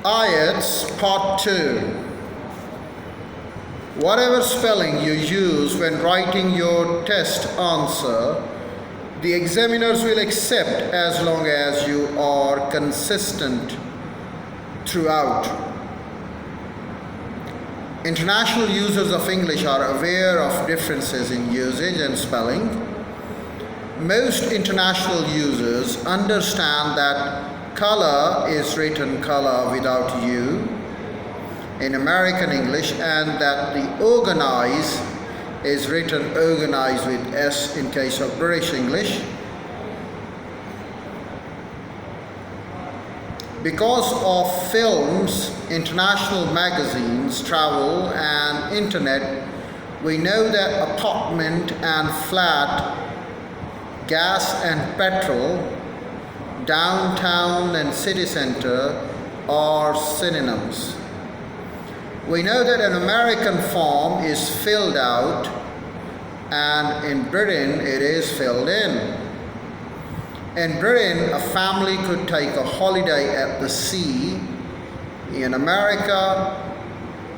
IELTS Part 2. Whatever spelling you use when writing your test answer, the examiners will accept as long as you are consistent throughout. International users of English are aware of differences in usage and spelling. Most international users understand that color is written color without U in American English, and that the organize is written organize with S in case of British English. Because of films, international magazines, travel and internet, we know that apartment and flat, gas and petrol, downtown and city center are synonyms. We know that an American form is filled out and in Britain it is filled in. In Britain, a family could take a holiday at the sea. In America,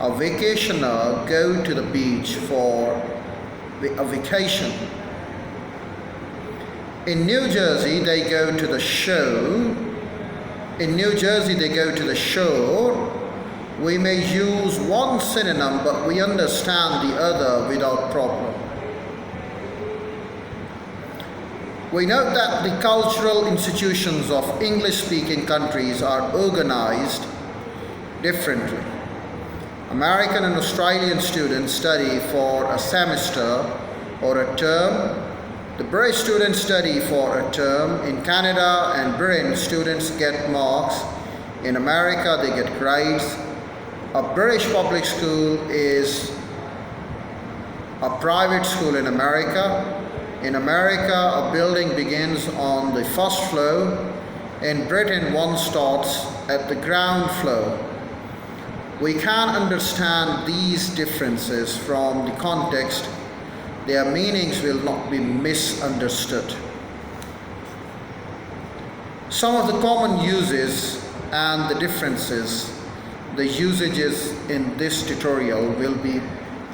a vacationer go to the beach for a vacation. In New Jersey, they go to the show. In New Jersey, they go to the shore. We may use one synonym, but we understand the other without problem. We note that the cultural institutions of English-speaking countries are organized differently. American and Australian students study for a semester or a term. The British students study for a term. In Canada and Britain, students get marks. In America, they get grades. A British public school is a private school in America. In America, a building begins on the first floor. In Britain, one starts at the ground floor. We can understand these differences from the context. Their meanings will not be misunderstood. Some of the common uses and the differences, the usages in this tutorial will be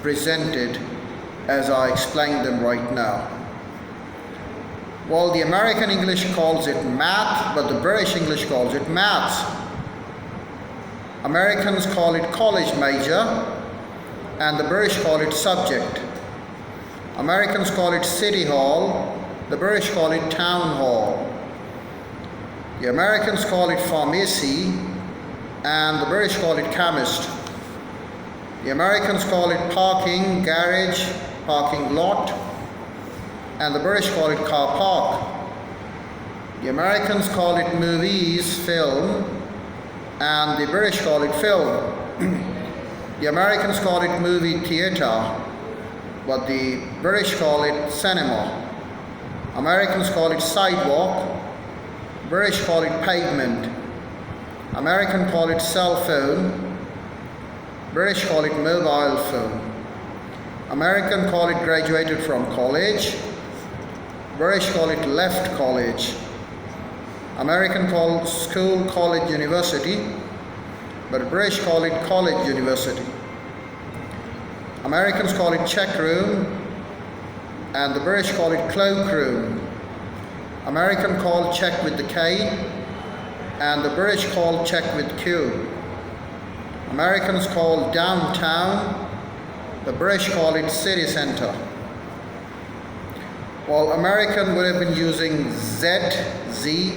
presented as I explain them right now. Well, the American English calls it math, but the British English calls it maths. Americans call it college major, and the British call it subject. Americans call it city hall, the British call it town hall. The Americans call it pharmacy, and the British call it chemist. The Americans call it parking, garage, parking lot, and the British call it car park. The Americans call it movies, film, and the British call it film. The Americans call it movie theater, but the British call it cinema. Americans call it sidewalk, British call it pavement. American call it cell phone, British call it mobile phone. American call it graduated from college, British call it left college. American call school college university, but British call it college university. Americans call it check room, and the British call it cloak room. American call check with the K, and the British call check with Q. Americans call downtown, the British call it city center. While American would have been using Z,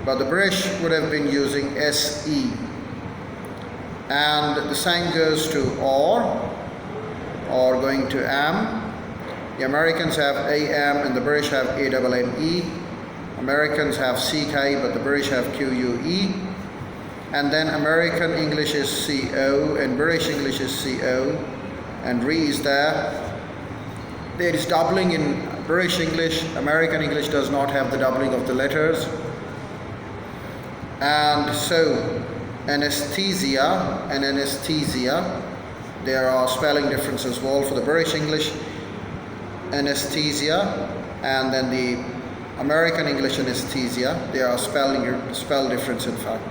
but the British would have been using SE. And the same goes to or going to am. The Americans have AM and the British have AMME. Americans have CK, but the British have QUE. And then American English is CO and British English is CO, and RE is there. There is doubling in British English. American English does not have the doubling of the letters. And so anesthesia and anesthesia, there are spelling differences as well for the British English anesthesia, and then the American English anesthesia. There are spell difference in fact.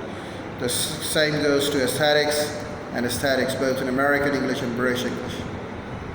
The same goes to aesthetics and aesthetics, both in American English and British English.